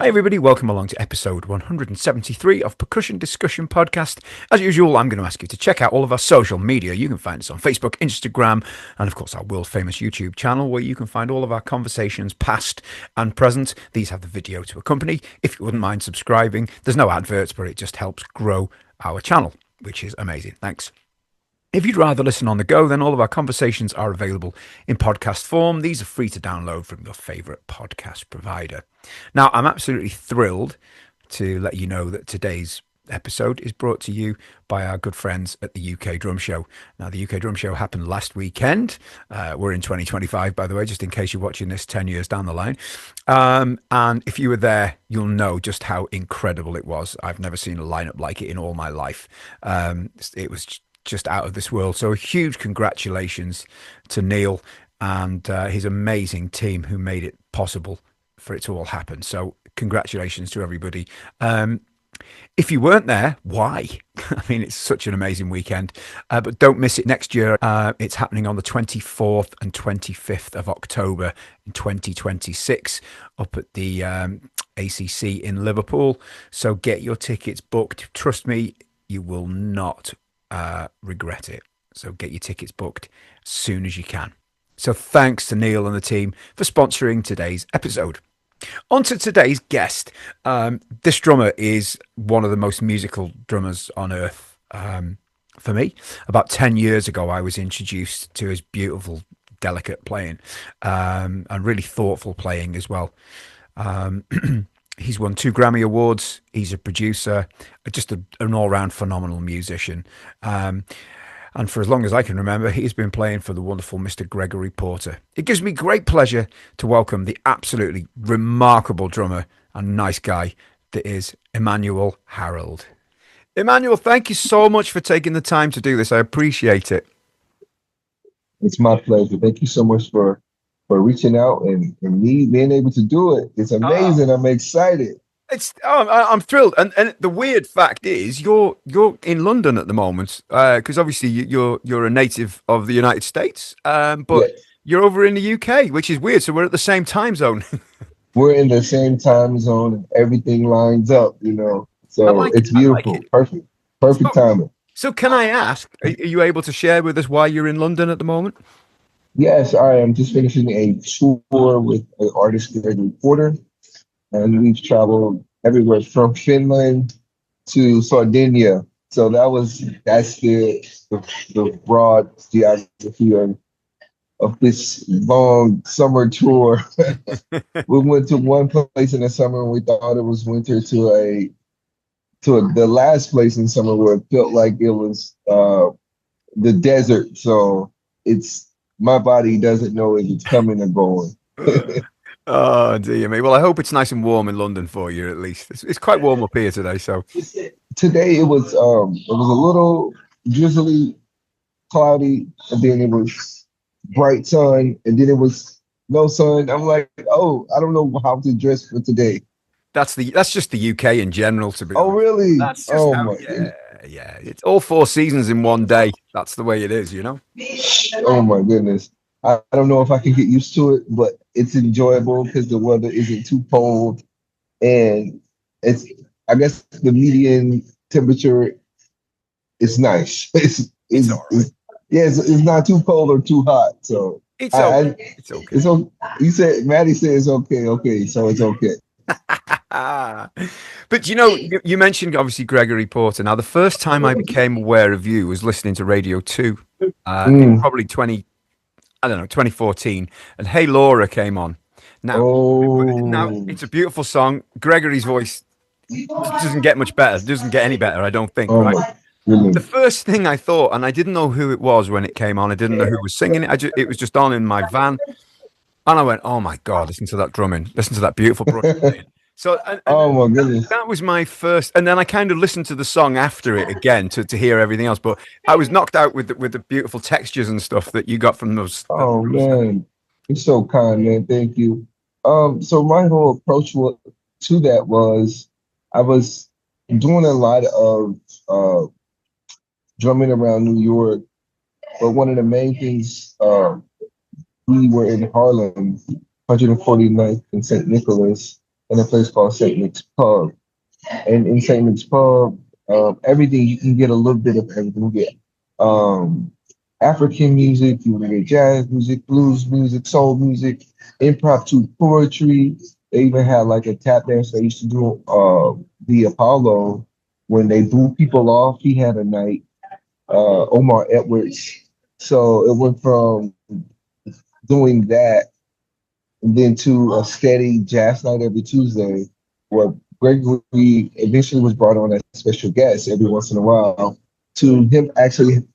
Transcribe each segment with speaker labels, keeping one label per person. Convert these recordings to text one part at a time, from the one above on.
Speaker 1: Hi everybody, welcome along to episode 173 of Percussion Discussion Podcast. As usual, I'm going to ask you to check out all of our social media. You can find us on Facebook, Instagram, and of course our world famous YouTube channel, where you can find all of our conversations, past and present. These have the video to accompany. If you wouldn't mind subscribing, there's no adverts, but it just helps grow our channel, which is amazing. Thanks. If you'd rather listen on the go, then all of our conversations are available in podcast form. These are free to download from your favourite podcast provider. Now, I'm absolutely thrilled to let you know that today's episode is brought to you by our good friends at the UK Drum Show. Now, the UK Drum Show happened last weekend. We're in 2025, by the way, just in case you're watching this 10 years down the line. And if you were there, you'll know just how incredible it was. I've never seen a lineup like it in all my life. It was just out of this world. So a huge congratulations to Neil and his amazing team who made it possible for it to all happen. So congratulations to everybody. If you weren't there, why? I mean, it's such an amazing weekend, but don't miss it next year. It's happening on the 24th and 25th of October in 2026 up at the ACC in Liverpool. So get your tickets booked. Trust me, you will not regret it. So get your tickets booked as soon as you can. So thanks to Neil and the team for sponsoring today's episode. On to today's guest. This drummer is one of the most musical drummers on earth. For me, about 10 years ago, I was introduced to his beautiful, delicate playing and really thoughtful playing as well. He's won 2 Grammy Awards. He's a producer, just an all-round phenomenal musician. And for as long as I can remember, he's been playing for the wonderful Mr. Gregory Porter. It gives me great pleasure to welcome the absolutely remarkable drummer and nice guy that is Emanuel Harrold. Emanuel, thank you so much for taking the time to do this. I appreciate it.
Speaker 2: It's my pleasure. Thank you so much for reaching out and me being able to do it. It's amazing. I'm excited.
Speaker 1: I'm thrilled. And the weird fact is you're in London at the moment, because obviously you're a native of the United States, but yes, you're over in the UK, which is weird. So we're at the same time zone.
Speaker 2: We're in the same time zone and everything lines up, So it's beautiful. Perfect timing.
Speaker 1: So can I ask, are you able to share with us why you're in London at the moment?
Speaker 2: Yes, I am just finishing a tour with an artist, Gregory Porter, and we've traveled everywhere from Finland to Sardinia. So that's the broad geography of this long summer tour. We went to one place in the summer and we thought it was winter to the last place in summer where it felt like it was the desert. So my body doesn't know if it's coming or going.
Speaker 1: Oh dear me. Well, I hope it's nice and warm in London for you at least. It's quite warm up here today. So
Speaker 2: today it was a little drizzly, cloudy, and then it was bright sun, and then it was no sun. I'm like, oh, I don't know how to dress for today.
Speaker 1: That's just the UK in general, to be honest.
Speaker 2: Oh, really?
Speaker 1: That's just yeah. It's all 4 seasons in one day. That's the way it is,
Speaker 2: Oh my goodness. I don't know if I can get used to it, but it's enjoyable because the weather isn't too cold, and I guess the median temperature is nice. It's not too cold or too hot, so
Speaker 1: it's okay. It's okay.
Speaker 2: It's okay. Maddie said it's okay. Okay, so it's okay.
Speaker 1: But you mentioned obviously Gregory Porter. Now, the first time I became aware of you was listening to Radio 2, in probably 2014, and Hey Laura came on. Now it's a beautiful song. Gregory's voice doesn't get much better. Doesn't get any better, I don't think. Right? The first thing I thought, and I didn't know who it was when it came on. I didn't know who was singing it. It was just on in my van, and I went, "Oh my God! Listen to that drumming. Listen to that beautiful brush." So,
Speaker 2: oh my goodness,
Speaker 1: that was my first, and then I kind of listened to the song after it again to hear everything else. But I was knocked out with the beautiful textures and stuff that you got from those.
Speaker 2: Oh man, you're so kind, man. Thank you. So my whole approach to that was I was doing a lot of drumming around New York, but one of the main things we were in Harlem, 149th and St. Nicholas. in a place called St. Nick's Pub. And in St. Nick's Pub, everything you can get a little bit of everything. You get um, African music, you can get jazz music, blues music, soul music, impromptu poetry. They even had like a tap dance they used to do the Apollo when they blew people off. He had a night, Omar Edwards. So it went from doing that and then to a steady jazz night every Tuesday, where Gregory eventually was brought on as a special guest every once in a while, to him actually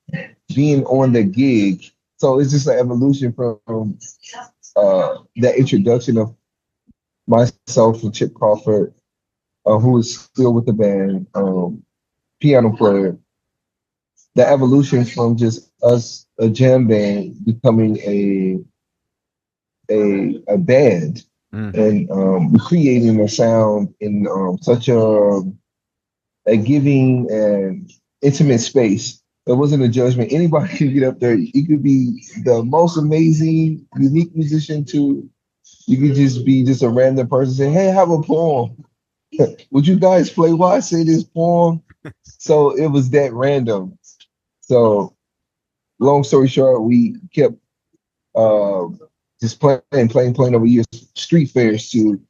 Speaker 2: being on the gig. So it's just an evolution from the introduction of myself and Chip Crawford, who is still with the band, piano player. The evolution from just us, a jam band, becoming a band and creating a sound in such a giving and intimate space. It wasn't a judgment. Anybody could get up there. You could be the most amazing, unique musician to, you could just be just a random person saying, hey, I have a poem. Would you guys play while I say this poem? So it was that random. So long story short, we kept just playing over years, street fairs to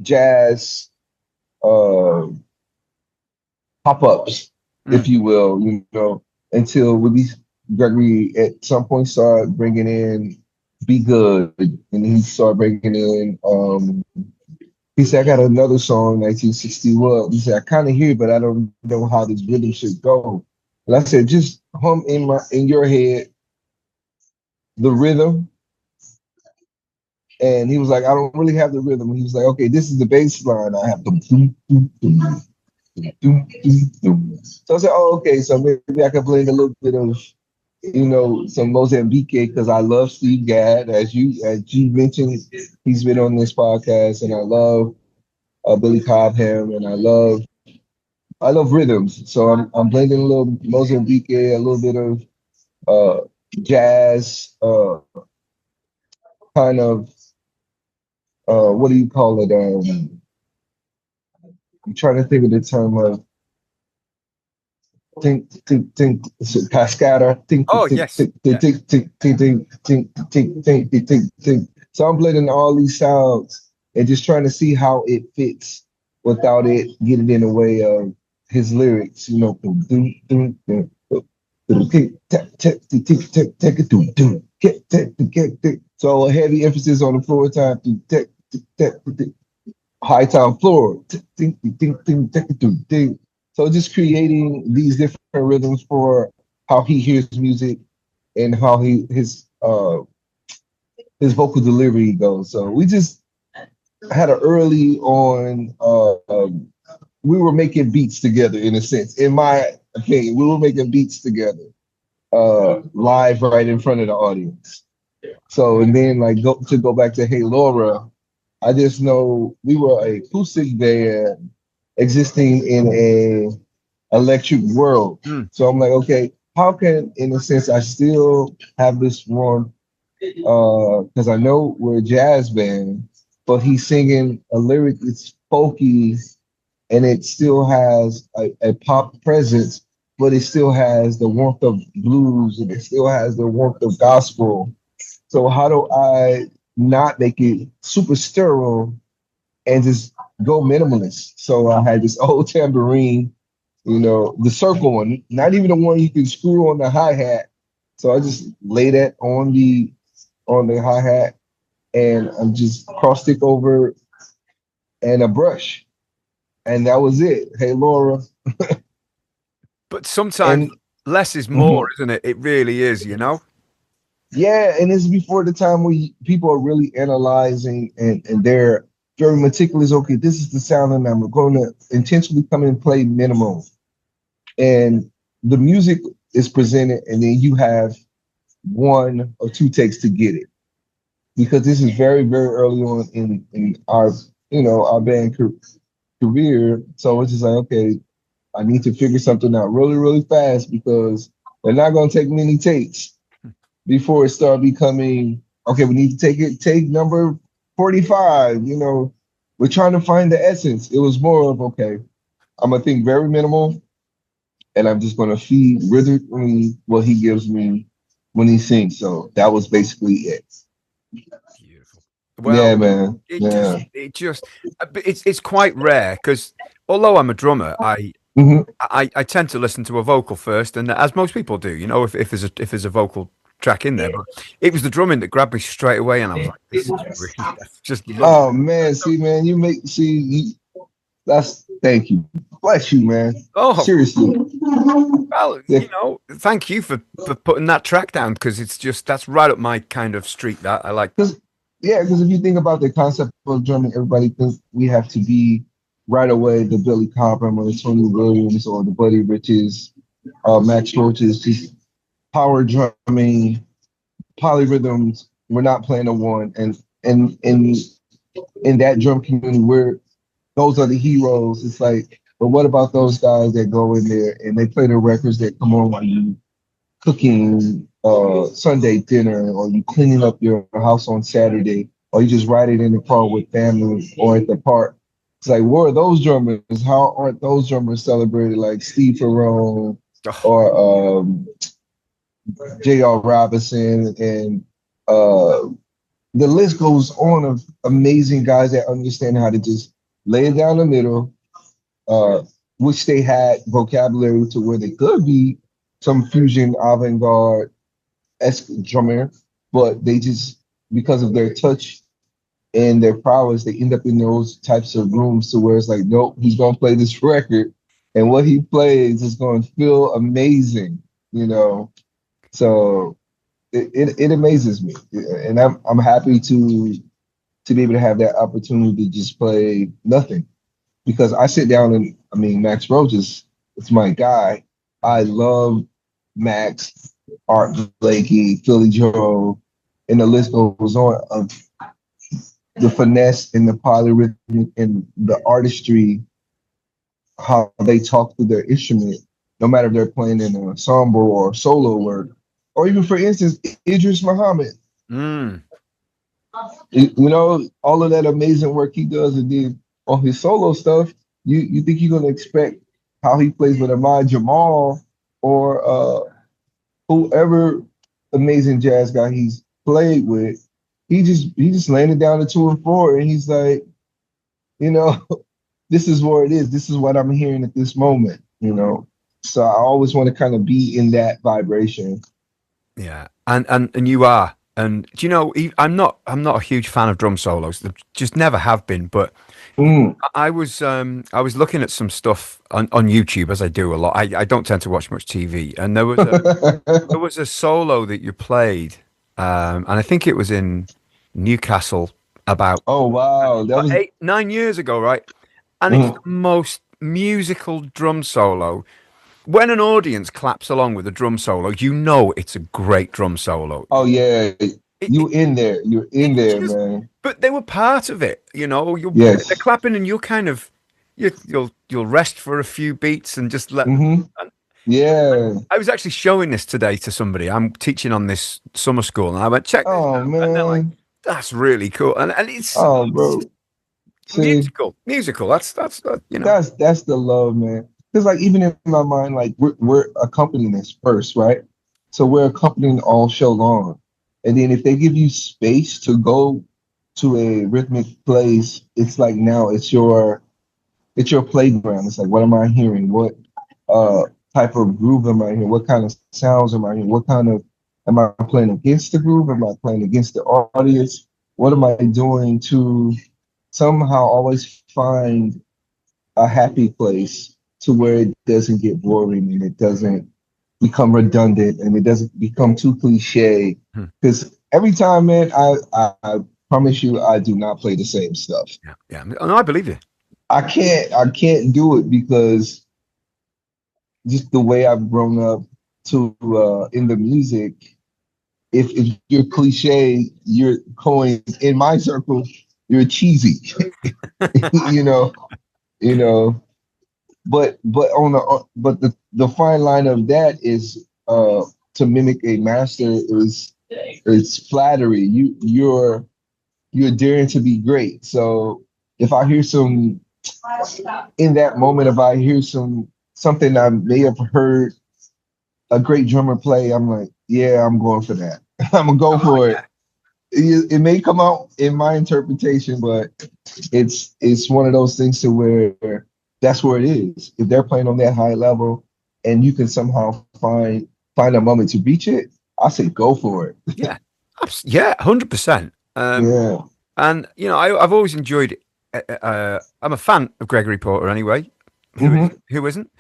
Speaker 2: jazz pop-ups, if you will, until Gregory at some point started bringing in Be Good, and he started bringing in, he said, I got another song, 1961. He said, I kind of hear it, but I don't know how this rhythm should go. And I said, just hum in your head the rhythm. And he was like, I don't really have the rhythm. And he was like, okay, this is the bass line. I have the So I said, oh, okay, so maybe I can play a little bit of, some Mozambique, because I love Steve Gadd. As you mentioned, he's been on this podcast, and I love Billy Cobham, and I love rhythms. So I'm blending a little Mozambique, a little bit of jazz, kind of what do you call it? I'm trying to think of the term of think, cascada. Think,
Speaker 1: Oh,
Speaker 2: think,
Speaker 1: yes.
Speaker 2: think, think, think, think, think, think. So I'm blending all these sounds and just trying to see how it fits without it getting in the way of his lyrics. So a heavy emphasis on the floor time, high time floor. So just creating these different rhythms for how he hears music and how his vocal delivery goes. So we just had an early on. We were making beats together in a sense. In my opinion, we were making beats together, live right in front of the audience. So and then to go back to Hey Laura, I just know we were a acoustic band existing in a electric world. So I'm like, okay, how can, in a sense, I still have this one, because I know we're a jazz band, but he's singing a lyric, it's folky, and it still has a pop presence, but it still has the warmth of blues, and it still has the warmth of gospel. So how do I not make it super sterile and just go minimalist? So I had this old tambourine, the circle one, not even the one you can screw on the hi-hat. So I just lay that on the hi-hat, and I'm just cross stick over and a brush. And that was it. Hey Laura.
Speaker 1: But sometimes less is more, isn't it? It really is,
Speaker 2: Yeah, and it's before the time where people are really analyzing and they're very meticulous. Okay, this is the sound, and I'm going to intentionally come and play minimal. And the music is presented, and then you have 1 or 2 takes to get it. Because this is very, very early on in our, our band career. So it's just like, okay, I need to figure something out really, really fast, because they're not going to take many takes before it started becoming, okay, we need to take number 45, we're trying to find the essence. It was more of, okay, I'm gonna think very minimal, and I'm just gonna feed rhythmically what he gives me when he sings. So that was basically it.
Speaker 1: Beautiful.
Speaker 2: Yeah,
Speaker 1: Well,
Speaker 2: man. Yeah.
Speaker 1: it's quite rare because although I'm a drummer,
Speaker 2: Hmm.
Speaker 1: I tend to listen to a vocal first, and as most people do, if there's a vocal track in there. But it was the drumming that grabbed me straight away, and I was like, this is really, I just love it.
Speaker 2: Oh man, see, man, that's thank you. Bless you, man.
Speaker 1: Oh,
Speaker 2: Seriously.
Speaker 1: well,
Speaker 2: Yeah,
Speaker 1: thank you for putting that track down because it's just that's right up my kind of street. That I like that.
Speaker 2: because because if you think about the concept of drumming, everybody thinks we have to be right away the Billy Cobham or the Tony Williams or the Buddy Riches, Max Roaches, just power drumming, polyrhythms. We're not playing a one, and in that drum community, those are the heroes. It's like, but what about those guys that go in there and they play the records that come on while you cooking Sunday dinner, or you cleaning up your house on Saturday, or you just ride it in the car with family or at the park? It's like, where are those drummers? How aren't those drummers celebrated like Steve Ferrone
Speaker 1: Oh,
Speaker 2: or J.R. Robinson and uh, the list goes on of amazing guys that understand how to just lay it down the middle, uh, which they had vocabulary to where they could be some fusion avant-garde esque drummer, but they just because of their touch and their prowess, they end up in those types of rooms to where it's like, nope, he's gonna play this record, and what he plays is gonna feel amazing, you know. So it amazes me, and I'm happy to be able to have that opportunity to just play nothing because I sit down and I mean Max Roach is it's my guy. I love Max, Art Blakey, Philly Joe, and the list goes on of the finesse and the polyrhythmic and the artistry, how they talk through their instrument, no matter if they're playing in an ensemble or solo work, or even for instance Idris Muhammad.
Speaker 1: mm.
Speaker 2: You know, all of that amazing work he does, and then on his solo stuff, you think you're gonna expect how he plays with Ahmad Jamal or whoever amazing jazz guy he's played with. He just landed down to 2 and 4, and he's like, you know, this is where it is. This is what I'm hearing at this moment. You know, so I always want to kind of be in that vibration.
Speaker 1: Yeah, and you are. And do you know, I'm not a huge fan of drum solos. They just never have been. But
Speaker 2: Mm.
Speaker 1: I was looking at some stuff on YouTube as I do a lot. I don't tend to watch much TV, and there was a solo that you played, and I think it was in Newcastle about
Speaker 2: Oh wow, that was.
Speaker 1: 8, 9 years ago, right? And it's the
Speaker 2: Mhm.
Speaker 1: most musical drum solo. When an audience claps along with a drum solo, you know it's a great drum solo.
Speaker 2: Oh yeah,
Speaker 1: It,
Speaker 2: you
Speaker 1: it,
Speaker 2: in there. You're in
Speaker 1: it's
Speaker 2: there,
Speaker 1: just,
Speaker 2: man.
Speaker 1: but they were part of it. They're
Speaker 2: Yes.
Speaker 1: clapping, and you're kind of you'll rest for a few beats and just let them.
Speaker 2: Hmm.
Speaker 1: And
Speaker 2: Yeah.
Speaker 1: I was actually showing this today to somebody. I'm teaching on this summer school, and I went, check this
Speaker 2: Oh
Speaker 1: out, and they're like,
Speaker 2: man.
Speaker 1: that's really cool, and
Speaker 2: Oh
Speaker 1: it's just
Speaker 2: bro. See,
Speaker 1: musical. That's.
Speaker 2: that's the love, man. Because like even in my mind, like we're accompanying this first, right? So we're accompanying all show long. And then if they give you space to go to a rhythmic place, it's like now it's your playground. It's like, what am I hearing? What uh type of groove am I hearing? What kind of sounds am I hearing? What kind of am I playing against the groove? Am I playing against the audience? What am I doing to somehow always find a happy place to where it doesn't get boring and it doesn't become redundant and it doesn't become too cliche?
Speaker 1: Hmm.
Speaker 2: Because every time, man, I promise you, I do not play the same stuff.
Speaker 1: Yeah, yeah. No, I believe you.
Speaker 2: I can't do it because just the way I've grown up to in the music. If you're cliche, you're going in my circle. You're cheesy, you know. You know. But the fine line of that is to mimic a master is flattery. You're daring to be great. So if I hear some in that moment, if I hear something I may have heard a great drummer play, I'm like, yeah, I'm going for that. I'm gonna go for it. It may come out in my interpretation, but it's one of those things to where that's where it is. If they're playing on that high level and you can somehow find a moment to reach it, I say go for it.
Speaker 1: Yeah, yeah, 100%.
Speaker 2: Yeah.
Speaker 1: And I've always enjoyed. I'm a fan of Gregory Porter anyway.
Speaker 2: Hmm.
Speaker 1: Who isn't?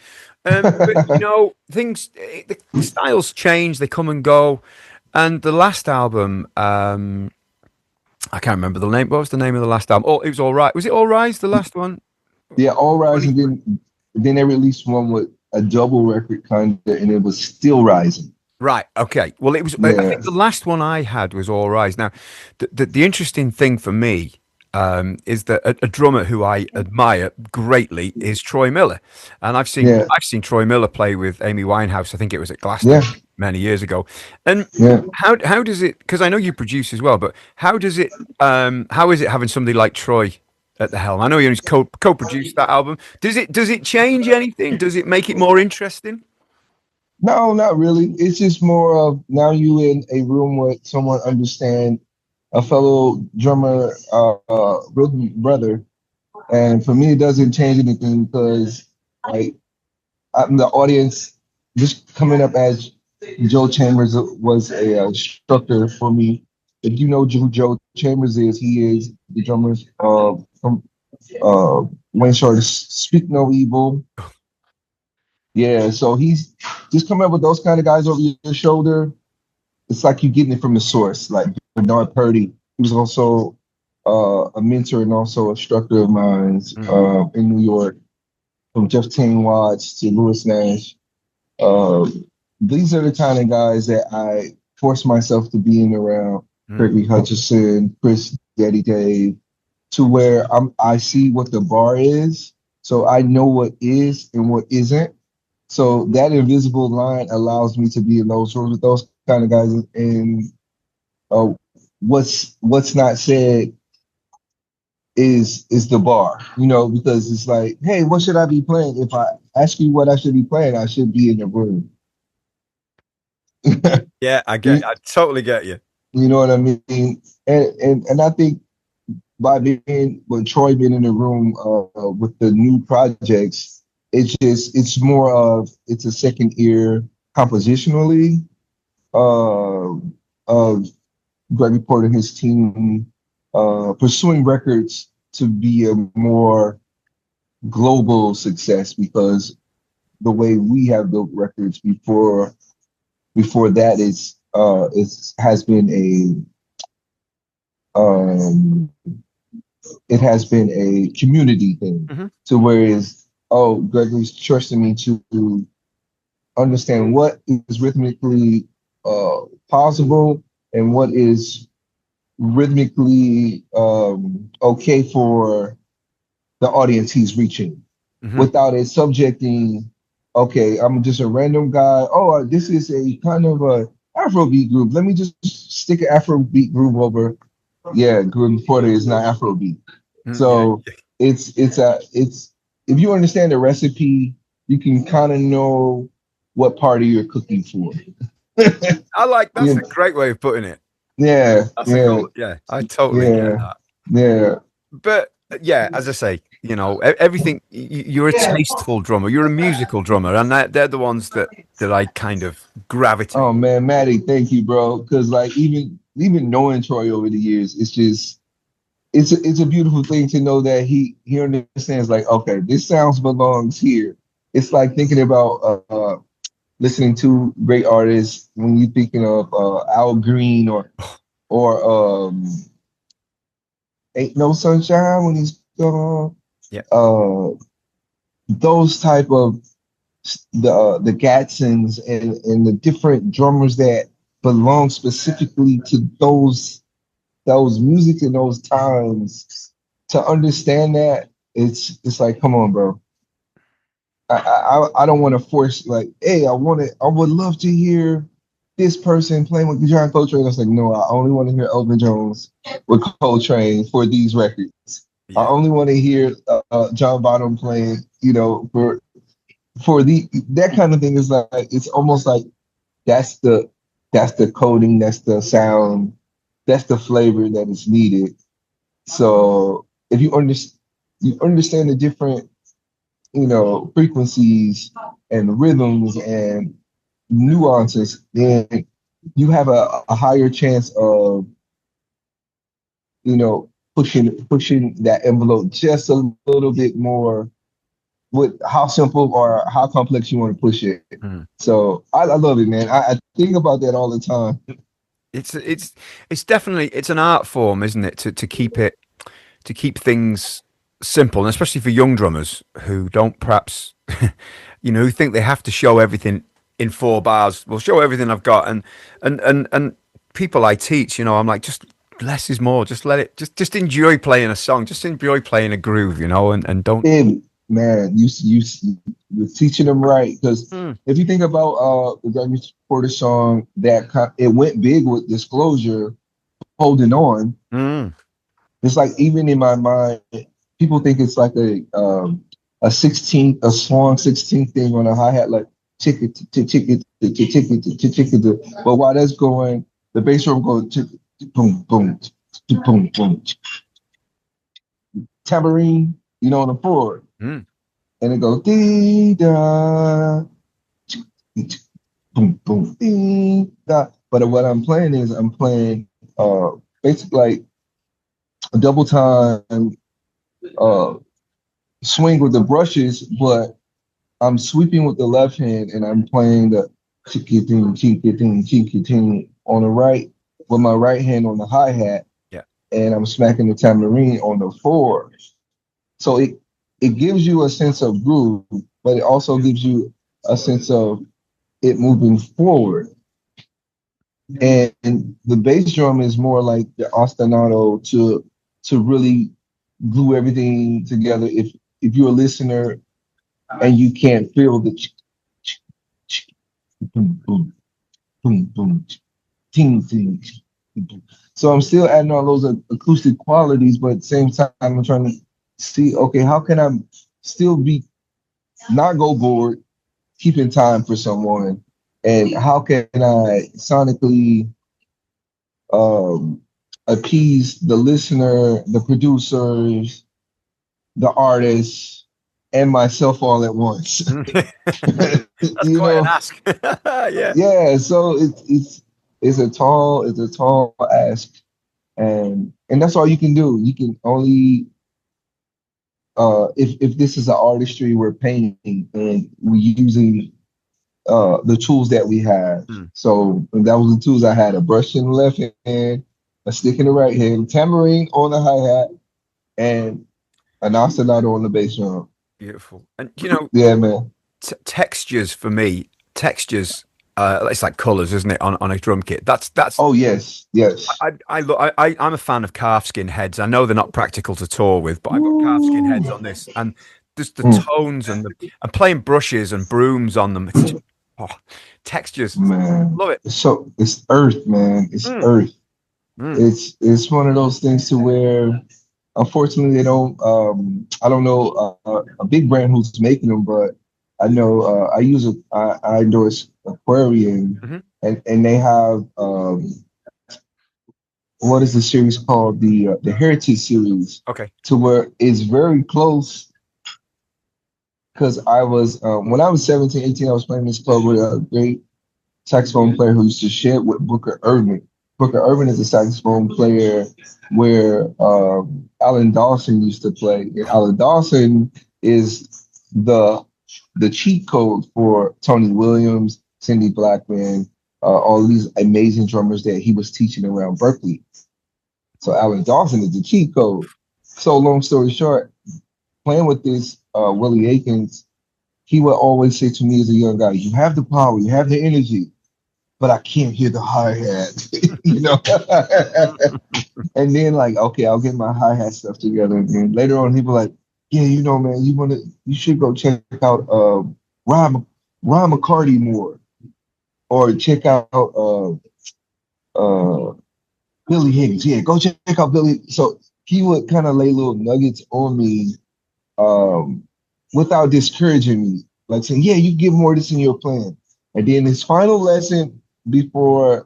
Speaker 1: But things, the styles change, they come and go. And the last album, I can't remember the name. What was the name of the last album? Oh, it was All Right. Was it All Rise, the last one?
Speaker 2: Yeah, All Rise,
Speaker 1: 20
Speaker 2: and then they released one with a double record kind of, and it was Still Rising.
Speaker 1: Right. Okay. Well, it was. I
Speaker 2: Yeah.
Speaker 1: think the last one I had was All Rise. Now, the interesting thing for me is that a drummer who I admire greatly is Troy Miller, and
Speaker 2: Yeah.
Speaker 1: I've seen Troy Miller play with Amy Winehouse. I think it was at
Speaker 2: Yeah.
Speaker 1: Glasper many years ago. And
Speaker 2: Yeah.
Speaker 1: how does it? Because I know you produce as well, but how does it? How is it having somebody like Troy at the helm? I know you co-produced that album. Does it change anything? Does it make it more interesting?
Speaker 2: No, not really. It's just more of now you in a room with someone understand a fellow drummer, rhythm brother. And for me, it doesn't change anything because like I'm the audience just coming up as Joe Chambers was a instructor for me. If you know who Joe Chambers is, he is the drummer from Wayne Shorter's Speak No Evil. Yeah, so he's just coming up with those kind of guys over your shoulder. It's like you're getting it from the source. Like Bernard Purdy, he was also a mentor and also a instructor of mine in New York, from Jeff Tain Watts to Lewis Nash. These are the kind of guys that I force myself to be in around. Gregory Hutchinson, Chris Daddy Dave, to where I see what the bar is, so I know what is and what isn't. So that invisible line allows me to be in those rooms with those kind of guys, and what's not said is the bar, because it's like, hey, what should I be playing? If I ask you what I should be playing, I should be in the room.
Speaker 1: Yeah, I totally get you.
Speaker 2: You know what I mean? And I think with Troy being in the room with the new projects, it's more of it's a second ear compositionally of Gregory Porter and his team pursuing records to be a more global success, because the way we have built records before that has been it has been a community thing, to where Gregory's trusting me to understand what is rhythmically possible and what is rhythmically okay for the audience he's reaching, without it subjecting, okay, I'm just a random guy. Oh, this is a kind of a Afrobeat group. Let me just stick an Afrobeat group over. Yeah, Gregory Porter is not Afrobeat. So it's if you understand the recipe, you can kind of know what party you're cooking for.
Speaker 1: That's a great way of putting it.
Speaker 2: Yeah,
Speaker 1: I totally get that.
Speaker 2: Yeah.
Speaker 1: But yeah, as I say, everything. You're a tasteful drummer. You're a musical drummer, and they're the ones that I kind of gravitate.
Speaker 2: Oh man, Maddie, thank you, bro. Because like even knowing Troy over the years, it's just it's a beautiful thing to know that he understands. Like, okay, this sounds belongs here. It's like thinking about listening to great artists when you're thinking of Al Green or Ain't No Sunshine when he's gone.
Speaker 1: Yeah.
Speaker 2: Those type of the Gadsons and the different drummers that belong specifically to those music in those times. To understand that, it's like, come on, bro. I don't want to force, like, hey, I would love to hear this person playing with John Coltrane. I was like, no, I only want to hear Elvin Jones with Coltrane for these records. I
Speaker 1: Yeah.
Speaker 2: only want to hear John Bonham playing, you know, for the that kind of thing is like it's almost like that's the that's the coding, that's the sound, that's the flavor that is needed. So if you understand the different, you know, frequencies and rhythms and nuances, then you have a higher chance of, you know, pushing that envelope just a little bit more with how simple or how complex you want to push it.
Speaker 1: Mm.
Speaker 2: So I love it, man. I think about that all the time.
Speaker 1: It's definitely it's an art form, isn't it? To keep things simple, and especially for young drummers who don't perhaps, who think they have to show everything in 4 bars. Well, show everything I've got, and people I teach, I'm like, just less is more. Just let it, just enjoy playing a song, just enjoy playing a groove, and don't.
Speaker 2: And man, you're teaching them right because
Speaker 1: Mm,
Speaker 2: if you think about the Gregory Porter song it went big with Disclosure, holding on.
Speaker 1: mm.
Speaker 2: It's like even in my mind, people think it's like a 16th thing on a hi hat, like tick it, tick it, tick it, tick it, tick it. But while that's going, the bass drum goes tick, boom, boom, boom, boom, tambourine, on the floor,
Speaker 1: Mm.
Speaker 2: and it goes dee da, boom, boom, dee da. But what I'm playing is I'm playing basically like a double time uh swing with the brushes, but I'm sweeping with the left hand and I'm playing the chicky ting, chicky ting, chicky ting on the right with my right hand on the hi hat,
Speaker 1: Yeah.
Speaker 2: and I'm smacking the tambourine on the four. So it gives you a sense of groove, but it also gives you a sense of it moving forward. And the bass drum is more like the ostinato to really glue everything together. If you're a listener and you can't feel the boom, boom, boom, boom, ting, ting. So I'm still adding all those acoustic qualities, but at the same time, I'm trying to see, okay, how can I still be not go bored, keeping time for someone, and how can I sonically appease the listener, the producers, the artists, and myself all at once.
Speaker 1: That's
Speaker 2: you
Speaker 1: quite an
Speaker 2: know,
Speaker 1: ask. Yeah.
Speaker 2: yeah. So it's a tall ask, and that's all you can do. You can only if this is an artistry we're painting and we're using the tools that we have.
Speaker 1: Mm.
Speaker 2: So that was the tools I had: a brush in the left hand, a stick in the right hand, tambourine on the hi hat, and an ostinato on the bass drum.
Speaker 1: Beautiful. And
Speaker 2: Yeah, man.
Speaker 1: textures for me, textures. It's like colors, isn't it? On a drum kit. That's.
Speaker 2: Oh yes, yes.
Speaker 1: I'm a fan of calfskin heads. I know they're not practical to tour with, but I've got calfskin
Speaker 2: Woo.
Speaker 1: heads on this, and just the
Speaker 2: Mm,
Speaker 1: tones and playing brushes and brooms on them. It's just, oh, textures.
Speaker 2: man,
Speaker 1: Love it.
Speaker 2: it's earth, man. It's
Speaker 1: Mm,
Speaker 2: earth.
Speaker 1: mm.
Speaker 2: It's one of those things to where, unfortunately, they don't. I don't know a big brand who's making them, but I know I endorse Aquarium,
Speaker 1: Hmm.
Speaker 2: and they have what is the series called, the Heritage series,
Speaker 1: Okay.
Speaker 2: to where it's very close. Because I was when I was 17, 18, I was playing this club with a great saxophone player who used to share with Booker Irvin. Booker Irvin is a saxophone player where Alan Dawson used to play. And Alan Dawson is the the cheat code for Tony Williams, Cindy Blackman, all these amazing drummers that he was teaching around Berkeley. So Alan Dawson is the cheat code. So long story short, playing with this Willie Aikens, he would always say to me as a young guy, "You have the power, you have the energy, but I can't hear the hi hat," you know. And then like, okay, I'll get my hi hat stuff together. And then later on, he'd be like, "Yeah, man, you should go check out Ron McCarty more, or check out uh Billy Higgins. Yeah, go check out Billy." So he would kind of lay little nuggets on me, um, without discouraging me, like saying, "Yeah, you get more of this in your plan." And then his final lesson before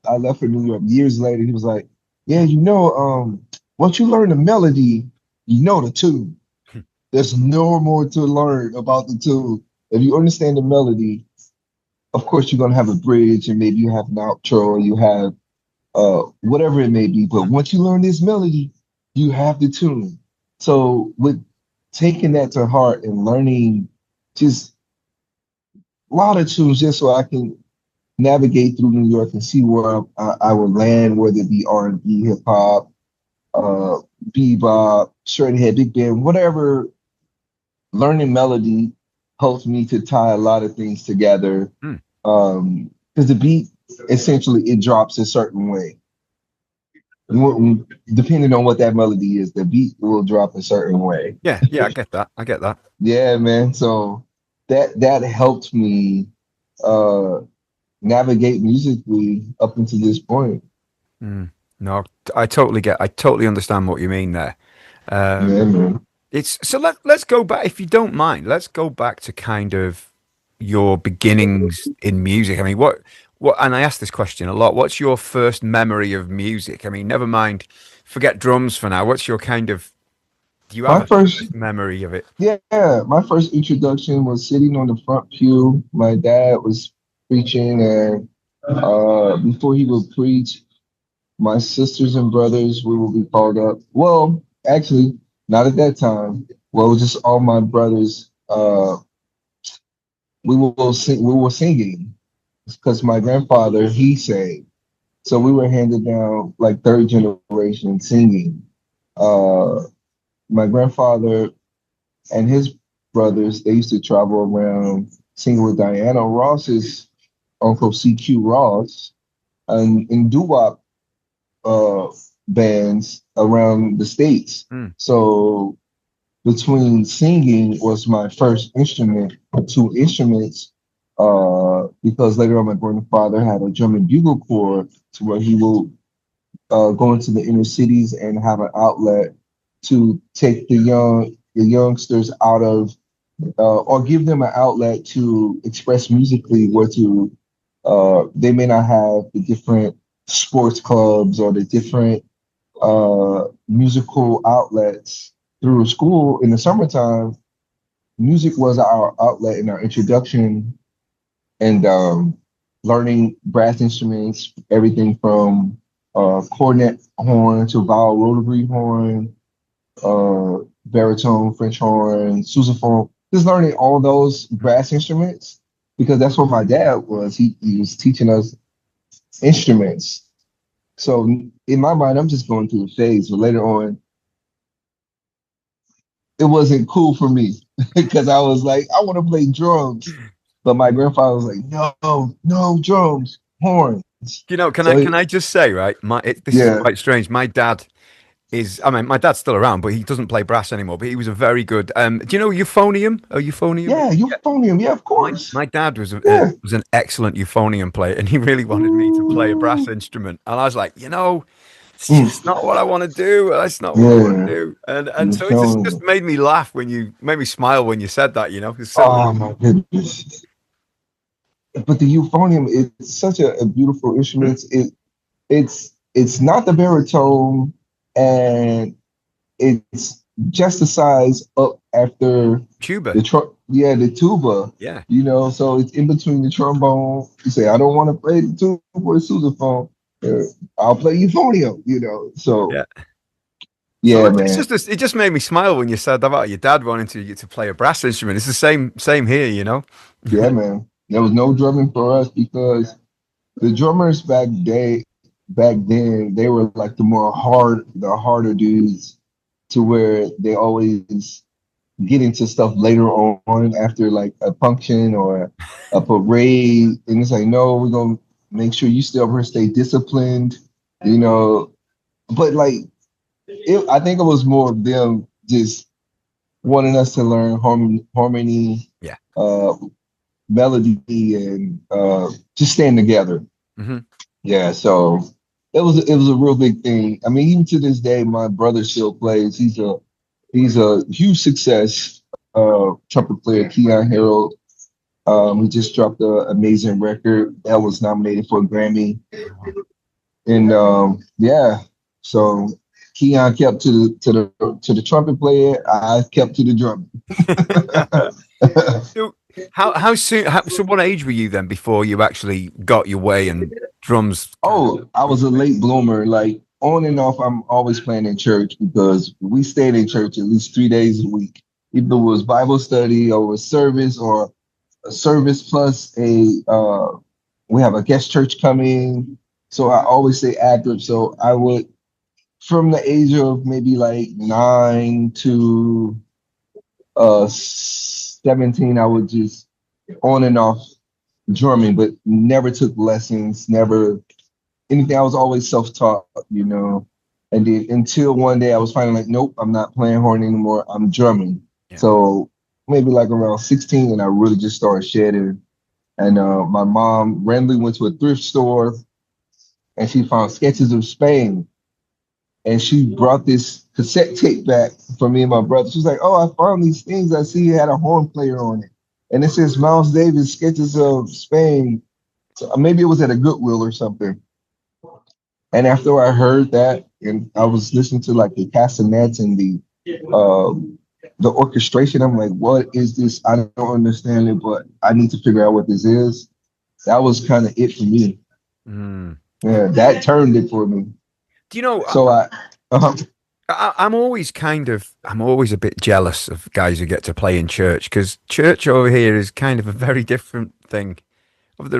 Speaker 2: I left for New York years later, he was like, "Yeah, once you learn the melody, you know the tune. There's no more to learn about the tune. If you understand the melody, of course you're gonna have a bridge, and maybe you have an outro, you have whatever it may be. But once you learn this melody, you have the tune." So with taking that to heart and learning just a lot of tunes, just so I can navigate through New York and see where I will land, whether it be R&B, hip hop, uh, bebop, straight ahead, big band, whatever. Learning melody helps me to tie a lot of things together.
Speaker 1: Mm.
Speaker 2: Because the beat, essentially, it drops a certain way. Depending on what that melody is, the beat will drop a certain way.
Speaker 1: Yeah, I get that. I get that.
Speaker 2: Yeah, man. So that helped me uh navigate musically up until this point.
Speaker 1: Mm. No, I totally understand what you mean there.
Speaker 2: Yeah, man.
Speaker 1: It's so let's go back, if you don't mind. Let's go back to kind of your beginnings in music. I mean, what? And I ask this question a lot. What's your first memory of music? I mean, never mind, forget drums for now. What's your kind of? Do you have
Speaker 2: My
Speaker 1: a
Speaker 2: first,
Speaker 1: first memory of it?
Speaker 2: yeah, my first introduction was sitting on the front pew. My dad was preaching, and before he would preach, my sisters and brothers, we will be called up. Well, actually, not at that time. Well, it was just all my brothers. We were singing because my grandfather, he sang. So we were handed down like third generation singing. Uh, my grandfather and his brothers, they used to travel around singing with Diana Ross's uncle CQ Ross and in doo-wop uh, bands around the states.
Speaker 1: Mm.
Speaker 2: So between singing was my first instrument, two instruments, because later on my grandfather had a drum and bugle corps to where he will go into the inner cities and have an outlet to take the youngsters out of or give them an outlet to express musically where to they may not have the different sports clubs or the different musical outlets through school in the summertime. Music was our outlet and our introduction, and learning brass instruments, everything from cornet horn to viol rotary horn, baritone, French horn, sousaphone. Just learning all those brass instruments because that's what my dad was. He was teaching us instruments. So in my mind, I'm just going through a phase. But later on, it wasn't cool for me because I was like, I want to play drums. But my grandfather was like, no, no drums, horns.
Speaker 1: You know,
Speaker 2: So
Speaker 1: can I just say, right? This is
Speaker 2: yeah,
Speaker 1: quite strange. My dad is, I mean, my dad's still around, but he doesn't play brass anymore. But he was a very good. Do you know euphonium? A euphonium?
Speaker 2: yeah, euphonium, yeah, of course,
Speaker 1: My dad
Speaker 2: yeah.
Speaker 1: was an excellent euphonium player, and he really wanted me to play a brass
Speaker 2: Ooh.
Speaker 1: instrument. And I was like, it's
Speaker 2: Mm.
Speaker 1: just not what I want to do. That's not what I want to
Speaker 2: Yeah,
Speaker 1: do. And so it just
Speaker 2: euphonium.
Speaker 1: made me laugh when you made me smile when you said that. It's so
Speaker 2: Oh my goodness. But the euphonium is such a beautiful instrument. It's not the baritone, and it's just the size up after
Speaker 1: tuba.
Speaker 2: the tuba.
Speaker 1: Yeah,
Speaker 2: So it's in between the trombone. You say, I don't want to play the tuba or the sousaphone. I'll play euphonium. So
Speaker 1: yeah. So
Speaker 2: yeah,
Speaker 1: it's
Speaker 2: man.
Speaker 1: just it just made me smile when you said about your dad wanting to play a brass instrument. It's the same here.
Speaker 2: Yeah, man. There was no drumming for us because the drummers back then, they were like the harder dudes to where they always get into stuff later on after like a function or a parade. And it's like, no, we're gonna make sure you still here stay disciplined, you know. But like I think it was more of them just wanting us to learn harmony,
Speaker 1: Yeah.
Speaker 2: uh, melody, and just staying together.
Speaker 1: Hmm.
Speaker 2: Yeah, so it was a real big thing. I mean, even to this day, my brother still plays. He's a huge success trumpet player, Keon Harrold. He just dropped an amazing record that was nominated for a Grammy. And yeah, so Keon kept to the trumpet player. I kept to the drum.
Speaker 1: So how soon? So what age were you then before you actually got your way and drums?
Speaker 2: Oh, I was a late bloomer. Like on and off, I'm always playing in church because we stayed in church at least 3 days a week. Either it was Bible study or a service or a service plus we have a guest church coming. So I always stay active. So I would from the age of maybe like 9 to 17, I would just on and off drumming, but never took lessons, never anything. I was always self-taught, And then until one day I was finally like, nope, I'm not playing horn anymore. I'm drumming.
Speaker 1: Yeah.
Speaker 2: So maybe like around 16, and I really just started shedding. And my mom randomly went to a thrift store and she found sketches of Spain. And she brought this cassette tape back for me and my brother. She was like, oh, I found these things. I see it had a horn player on it. And it says Miles Davis sketches of Spain. So maybe it was at a Goodwill or something. And after I heard that, and I was listening to like the castanets and the orchestration, I'm like, what is this? I don't understand it, but I need to figure out what this is. That was kind of it for me.
Speaker 1: Mm.
Speaker 2: Yeah, that turned it for me.
Speaker 1: Do you know?
Speaker 2: So
Speaker 1: I'm always a bit jealous of guys who get to play in church because church over here is kind of a very different thing. Of the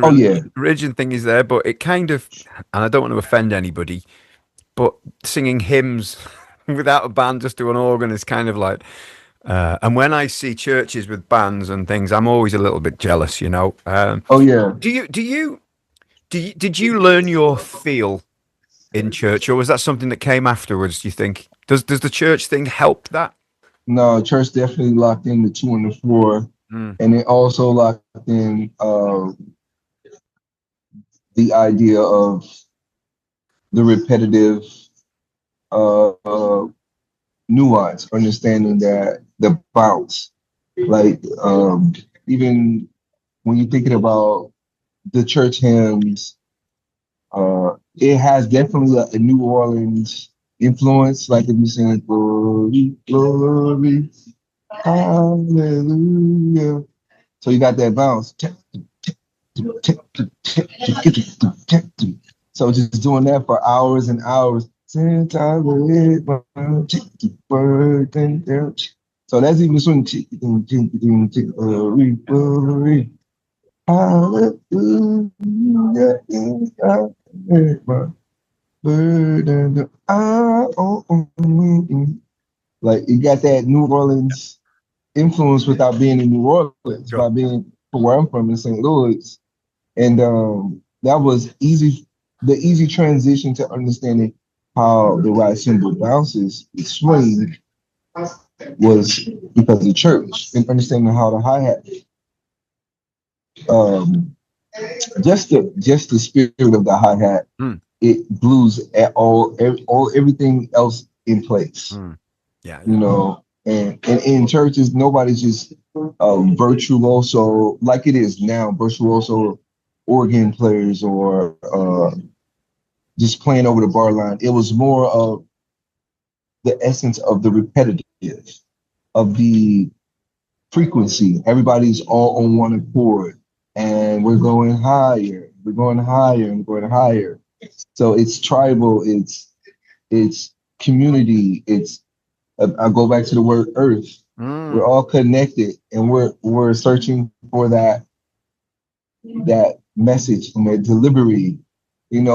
Speaker 1: religion thing is there, but it kind of, and I don't want to offend anybody, but singing hymns without a band, just to an organ, is kind of like. And when I see churches with bands and things, I'm always a little bit jealous,
Speaker 2: Oh yeah.
Speaker 1: Did you learn your feel in church, or was that something that came afterwards? Do you think does the church thing help that?
Speaker 2: No, church definitely locked in the 2 and the 4,
Speaker 1: Mm.
Speaker 2: and it also locked in the idea of the repetitive nuance, understanding that the bounce, like even when you're thinking about the church hymns, it has definitely a New Orleans influence. Like if you sing glory, glory, hallelujah. So you got that bounce. So just doing that for hours and hours. So that's even swing. Like you got that New Orleans influence without being in New Orleans,
Speaker 1: Sure.
Speaker 2: by being from where I'm from in St. Louis. And that was the easy transition to understanding how the right cymbal bounces, the swing, was because of church and understanding how the hi-hat, just the spirit of the hi-hat, it glues at everything else in place.
Speaker 1: Yeah.
Speaker 2: And in churches, nobody's just virtuoso like it is now, virtuoso organ players or just playing over the bar line. It was more of the essence of the repetitive, of the frequency. Everybody's all on one accord, and we're going higher. We're going higher and going higher. So it's tribal. It's community. It's I go back to the word earth. We're all connected, and we're searching for that message and that delivery, and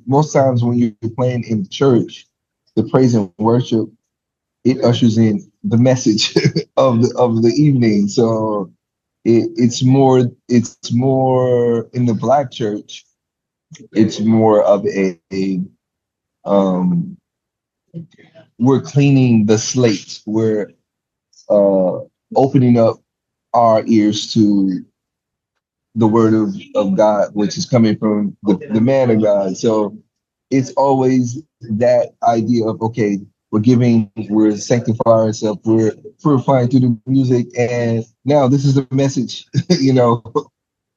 Speaker 2: most times when you're playing in church, the praise and worship, it ushers in the message of the evening. So it's more in the Black church. It's more of a we're cleaning the slate. We're opening up our ears to the word of God, which is coming from the man of God. So it's always that idea of, okay, we're sanctifying ourselves, we're purifying through the music, and now this is the message, you know.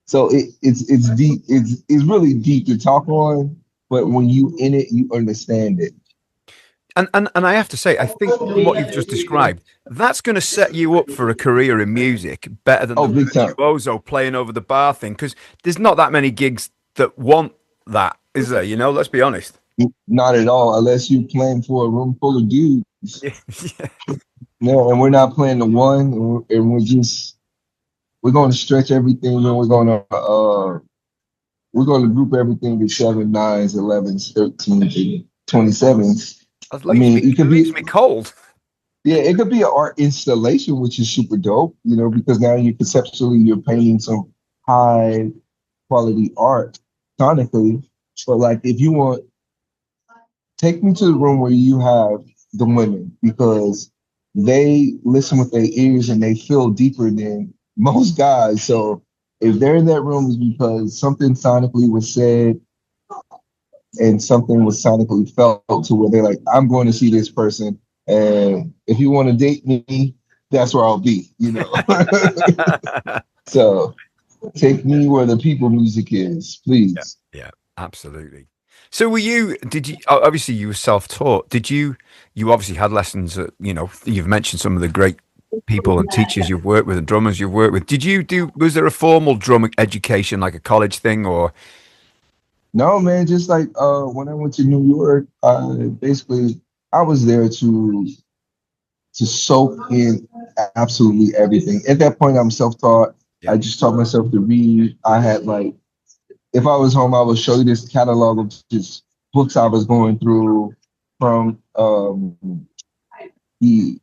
Speaker 2: So it's deep, it's really deep to talk on, but when you in it, you understand it.
Speaker 1: And I have to say, I think from what you've just described, that's going to set you up for a career in music better than
Speaker 2: Oh,
Speaker 1: the
Speaker 2: big time.
Speaker 1: virtuoso playing over the bar thing, because there's not that many gigs that want that, is there? You know, let's be honest.
Speaker 2: Not at all, unless you're playing for a room full of dudes.
Speaker 1: Yeah, yeah.
Speaker 2: No, and we're not playing the one, we're going to stretch everything, and we're going to group everything to 7, 9s, 11s, 13s, and 27s.
Speaker 1: It
Speaker 2: I
Speaker 1: leaves
Speaker 2: mean,
Speaker 1: me, it leaves me cold.
Speaker 2: yeah, it could be an art installation, which is super dope, you know, because now you're painting some high quality art sonically. But like, if you want, take me to the room where you have the women, because they listen with their ears and they feel deeper than most guys. So if they're in that room, is because something sonically was said and something was sonically felt, to where they're like, I'm going to see this person, and if you want to date me, that's where I'll be, you know. So take me where the people music is,
Speaker 1: Yeah,
Speaker 2: please.
Speaker 1: yeah, absolutely. So did you, obviously you were self-taught. You obviously had lessons at, you've mentioned some of the great people and teachers you've worked with and drummers you've worked with. Was there a formal drum education, like a college thing, or?
Speaker 2: No, man, just like when I went to New York, basically I was there to soak in absolutely everything. At that point, I'm self-taught.
Speaker 1: Yeah.
Speaker 2: I just taught myself to read. I had like, if I was home, I would show you this catalog of just books I was going through, from the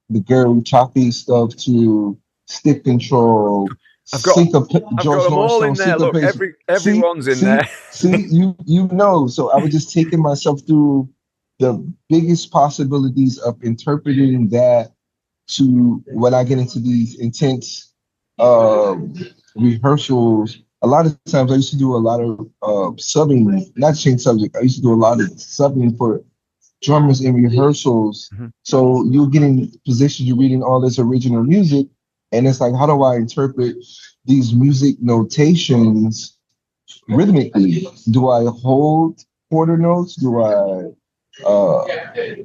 Speaker 2: the Gary Chaffee stuff to stick control,
Speaker 1: I've got I've got
Speaker 2: George
Speaker 1: them all
Speaker 2: Northstone
Speaker 1: in there. Look,
Speaker 2: syncopation. See,
Speaker 1: everyone's in
Speaker 2: see,
Speaker 1: there.
Speaker 2: see, you know. So I was just taking myself through the biggest possibilities of interpreting that, to when I get into these intense um, rehearsals. A lot of times I used to do a lot of subbing, not change subject. I used to do a lot of subbing for drummers in rehearsals.
Speaker 1: Mhm.
Speaker 2: So you'll get in position, you're reading all this original music, and it's like, how do I interpret these music notations rhythmically? Do I hold quarter notes? Do I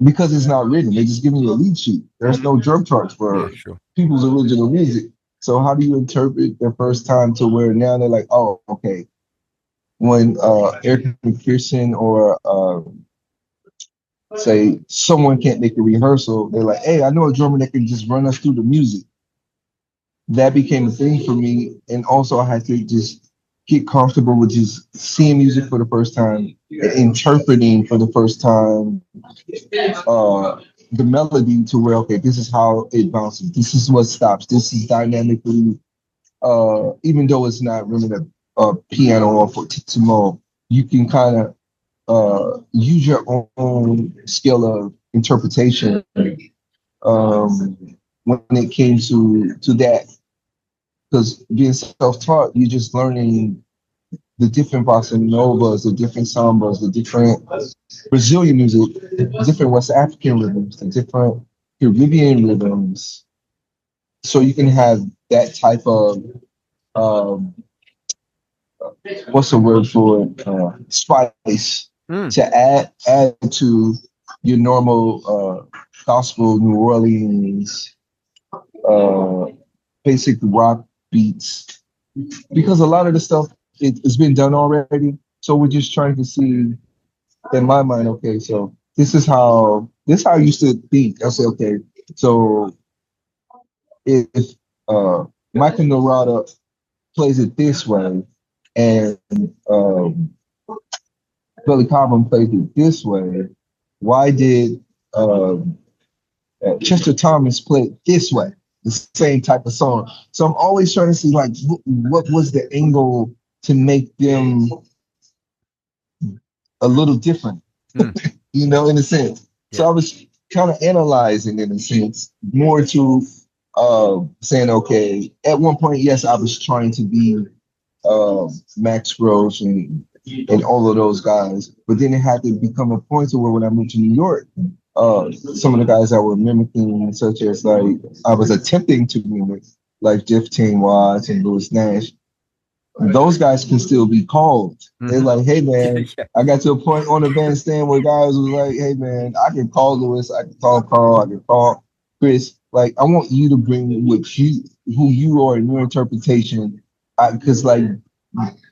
Speaker 2: because it's not written, they just give me a lead sheet. There's no drum charts
Speaker 1: Yeah,
Speaker 2: for
Speaker 1: sure.
Speaker 2: people's original music. So how do you interpret the first time to where now they're like, oh, okay, when Eric McPherson or say someone can't make a rehearsal, they're like, hey, I know a drummer that can just run us through the music. That became a thing for me. And also I had to just get comfortable with just seeing music for the first time, interpreting for the first time the melody, to where, okay, this is how it bounces. This is what stops. This is dynamically, even though it's not really a piano or fortissimo, you can kind of use your own skill of interpretation when it came to that. Because being self-taught, you're just learning the different bossa novas, the different sambas, the different Brazilian music, the different West African rhythms, the different Caribbean rhythms. So you can have that type of um, what's the word for it? Spice
Speaker 1: Mm.
Speaker 2: to add to your normal gospel New Orleans uh, basic rock beats, because a lot of the stuff it's been done already. So we're just trying to see, in my mind, okay, so this is how I used to think. I say, okay, so if uh, Michael Narada plays it this way, and Billy Cobham plays it this way, why did Chester Thomas play it this way? The same type of song. So I'm always trying to see, like, what was the angle to make them a little different,
Speaker 1: Mm.
Speaker 2: in a sense. So
Speaker 1: Yeah.
Speaker 2: I was kind of analyzing, in a sense, more to saying, okay, at one point, yes, I was trying to be Max Roach and all of those guys, but then it had to become a point to where when I moved to New York, some of the guys that were mimicking, such as like I was attempting to mimic, like Jeff Teen Watts and Louis Nash, those guys can still be called. They're like, hey man,
Speaker 1: Yeah.
Speaker 2: I got to a point on the bandstand where guys was like, hey man, I can call Louis, I can call Carl, I can call Chris. Like, I want you to bring what you, who you are in your interpretation, because like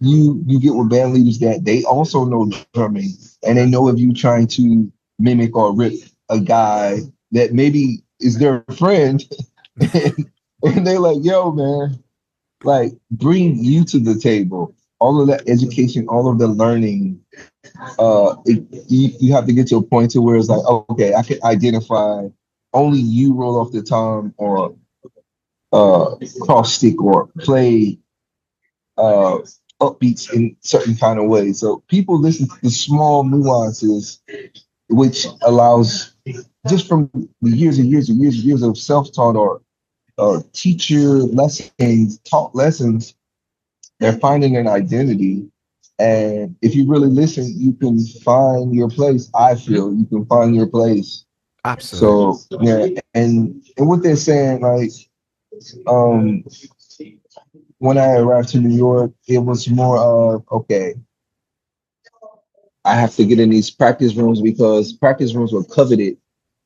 Speaker 2: you get with band leaders that they also know drumming and they know if you trying to mimic or rip a guy that maybe is their friend, and they like, yo man, like bring you to the table. All of that education, all of the learning, you have to get to a point to where it's like, oh, okay, I can identify only you roll off the tom or cross stick or play uh, upbeats in certain kind of ways. So people listen to the small nuances, which allows just from the years and years and years and years of self-taught or teacher lessons, taught lessons, they're finding an identity. And if you really listen, you can find your place. I feel you can find your place.
Speaker 1: Absolutely.
Speaker 2: So yeah, and what they're saying, like, um, when I arrived to New York, it was more of okay, I have to get in these practice rooms because practice rooms were coveted.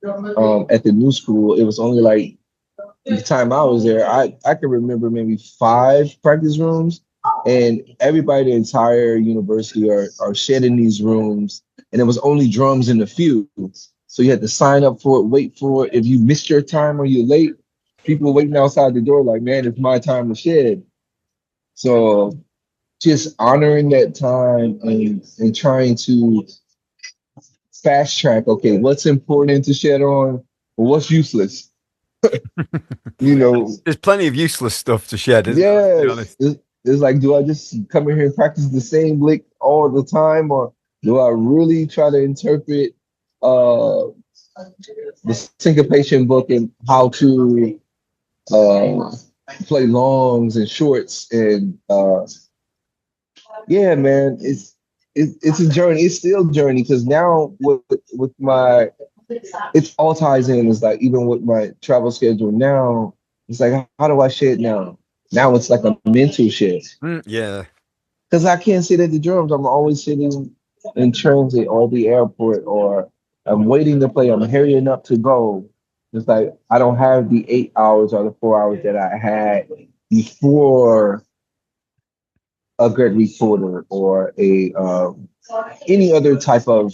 Speaker 2: At the new school, it was only like the time I was there, I can remember maybe 5 practice rooms, and everybody in the entire university are sharing these rooms, and it was only drums in the few. So you had to sign up for it, wait for it. If you missed your time or you're late, people were waiting outside the door like, man, it's my time to shed. So just honoring that time and trying to fast track, okay, what's important to shed on, or what's useless, you know.
Speaker 1: There's plenty of useless stuff to shed, isn't there? Let's be
Speaker 2: Yes,
Speaker 1: honest.
Speaker 2: it's like, do I just come in here and practice the same lick all the time, or do I really try to interpret uh, the syncopation book and how to uh, play longs and shorts? And yeah, man, it's a journey. It's still a journey because now with my it's all ties in. It's like even with my travel schedule now, it's like how do I shed now? Now it's like a mental shift
Speaker 1: Yeah.
Speaker 2: because I can't sit at the drums. I'm always sitting in transit or the airport, or I'm waiting to play. I'm hurrying up to go. It's like I don't have the 8 hours or the 4 hours that I had before a Gregory Porter or a any other type of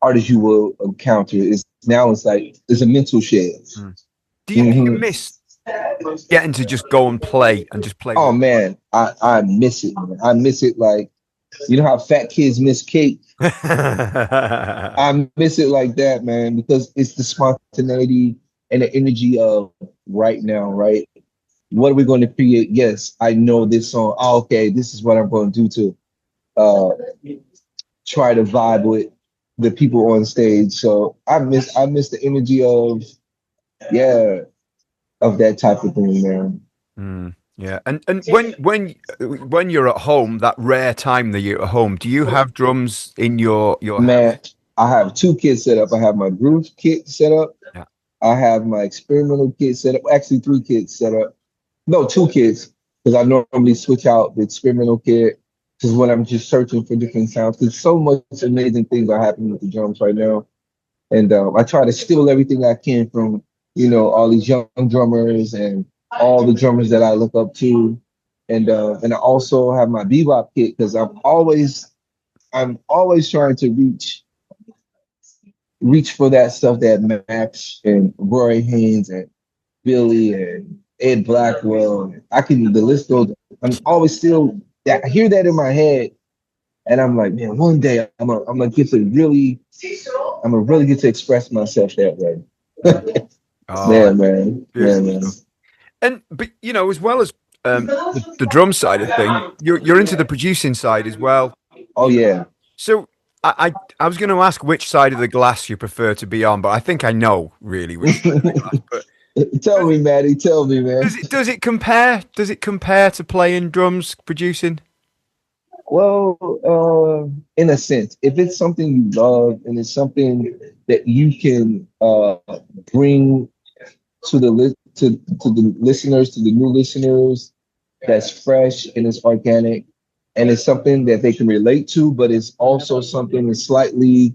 Speaker 2: artist you will encounter. Is now it's like it's a mental shift.
Speaker 1: Do you miss getting to just go and play and just play
Speaker 2: Oh
Speaker 1: with?
Speaker 2: man, I miss it, man. I miss it like you know how fat kids miss cake. I miss it like that, man, because it's the spontaneity and the energy of right now, right? What are we going to create? Yes, I know this song. Oh, okay, this is what I'm going to do to uh, try to vibe with the people on stage. So I miss the energy of yeah of that type of thing, man.
Speaker 1: Yeah, and when you're at home, that rare time that you're at home, do you have drums in your house?
Speaker 2: Man, I have 2 kits set up. I have my groove kit set up.
Speaker 1: Yeah.
Speaker 2: I have my experimental kit set up. Actually, 3 kits set up. No, 2 kits, because I normally switch out the experimental kit because when I'm just searching for different sounds. Because so much amazing things are happening with the drums right now, and I try to steal everything I can from all these young drummers and all the drummers that I look up to, and I also have my bebop kit because I'm always trying to reach for that stuff that Max and Roy Haynes and Billy and Ed Blackwell. The list goes. I'm always still I hear that in my head, and I'm like, man, one day I'm gonna get to really, I'm gonna really get to express myself that way.
Speaker 1: Oh,
Speaker 2: Yeah, man. Yeah,
Speaker 1: beautiful
Speaker 2: man.
Speaker 1: stuff. And but as well as the drum side of thing, you're into the producing side as well.
Speaker 2: Oh yeah.
Speaker 1: So I was going to ask which side of the glass you prefer to be on, but I think I know really which side of the glass. But
Speaker 2: Tell me, Maddie. Tell me, man.
Speaker 1: Does it compare? Does it compare to playing drums, producing?
Speaker 2: Well, in a sense, if it's something you love and it's something that you can bring to to the listeners, to the new listeners, that's fresh and it's organic, and it's something that they can relate to, but it's also something that's slightly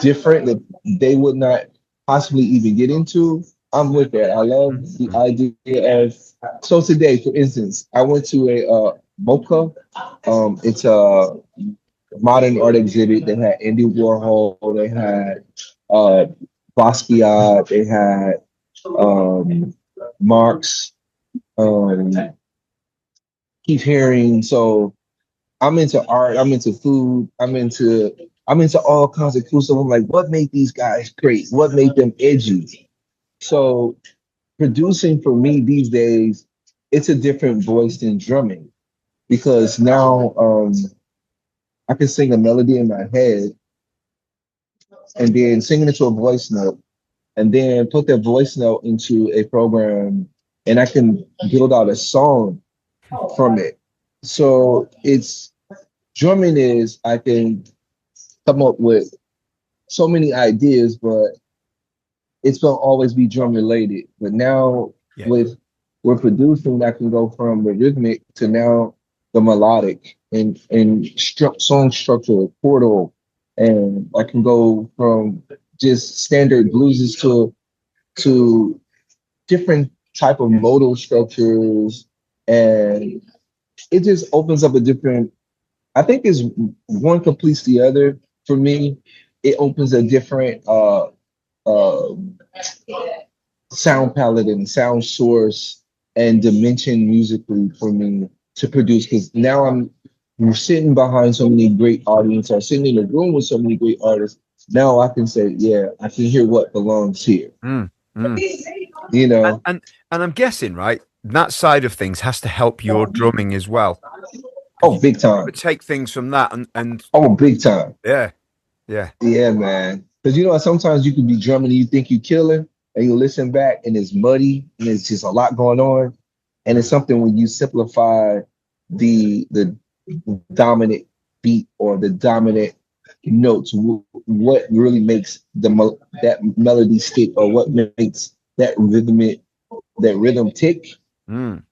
Speaker 2: different that they would not possibly even get into. I'm with that. I love the idea of. So today, for instance, I went to a MoCA. It's a modern art exhibit. They had Andy Warhol. They had uh, Basquiat. They had Marx. Um, Keith Haring. So I'm into art. I'm into food. I'm into all kinds of cool stuff. I'm like, what made these guys great? What made them edgy? So producing for me these days, it's a different voice than drumming because now I can sing a melody in my head and then sing it into a voice note and then put that voice note into a program and I can build out a song from it. So it's drumming is I can come up with so many ideas, but it's gonna always be drum related. But now with we're producing, I can go from the rhythmic to now the melodic and song structure, chordal, and I can go from just standard blueses to different type of modal structures, and it just opens up a different. I think is one completes the other for me. It opens a different uh, sound palette and sound source and dimension musically for me to produce because now I'm sitting behind so many great audience or sitting in a room with so many great artists. Now I can say, yeah, I can hear what belongs here.
Speaker 1: Mm, mm.
Speaker 2: You know,
Speaker 1: And I'm guessing, right, that side of things has to help your drumming as well.
Speaker 2: oh, big time.
Speaker 1: Take things from that and
Speaker 2: Oh, big time.
Speaker 1: yeah, yeah,
Speaker 2: Yeah, man. Because you know, sometimes you can be drumming and you think you're killing, and you listen back and it's muddy and it's just a lot going on. And it's something when you simplify the dominant beat or the dominant notes, what really makes that melody stick or what makes that rhythm tick.
Speaker 1: mm.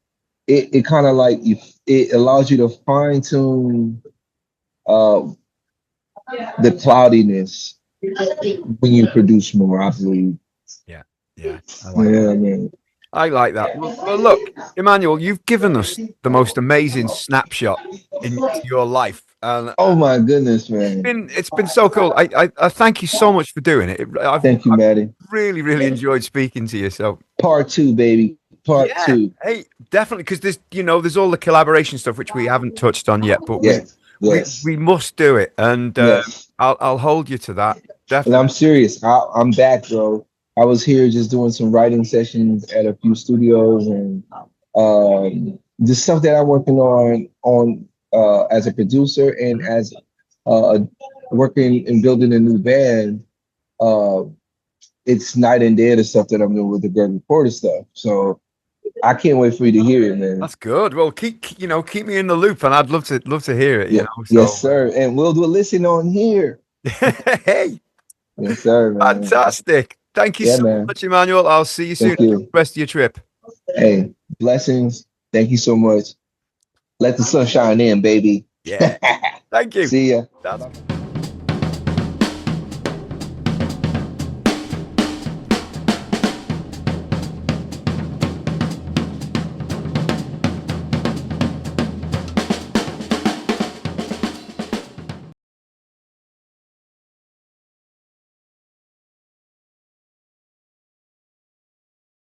Speaker 2: It kind of like it allows you to fine tune uh, the cloudiness when you produce more, I believe.
Speaker 1: Yeah, yeah, I like
Speaker 2: Yeah,
Speaker 1: that.
Speaker 2: man.
Speaker 1: I like that. Well, look, Emmanuel, you've given us the most amazing snapshot into your life, and
Speaker 2: Oh my goodness, man.
Speaker 1: it's been so cool. I thank you so much for doing it.
Speaker 2: Thank you,
Speaker 1: I've
Speaker 2: Maddie.
Speaker 1: really enjoyed speaking to you. So
Speaker 2: Part two, baby. Part
Speaker 1: yeah,
Speaker 2: two.
Speaker 1: hey, definitely because there's all the collaboration stuff which we haven't touched on yet, but
Speaker 2: Yes, yes,
Speaker 1: we must do it, and
Speaker 2: yes.
Speaker 1: I'll hold you to that.
Speaker 2: And I'm
Speaker 1: Definitely.
Speaker 2: serious. I'm back, bro. I was here just doing some writing sessions at a few studios and the stuff that I'm working on as a producer and as uh, working and building a new band. Uh, it's night and day the stuff that I'm doing with the Gregory Porter stuff. So I can't wait for you to hear it, man.
Speaker 1: That's good. Well, keep me in the loop, and I'd love to hear it.
Speaker 2: Yeah, yes,
Speaker 1: So
Speaker 2: sir. And we'll do a listen on here.
Speaker 1: hey,
Speaker 2: Yes, sir, man.
Speaker 1: fantastic. Thank you
Speaker 2: Yeah,
Speaker 1: so
Speaker 2: man.
Speaker 1: much, Emmanuel. I'll see you soon.
Speaker 2: Thank you.
Speaker 1: Rest of your trip.
Speaker 2: Hey, blessings. Thank you so much. Let the sun shine in, baby.
Speaker 1: Yeah. Thank you.
Speaker 2: See ya.
Speaker 1: That's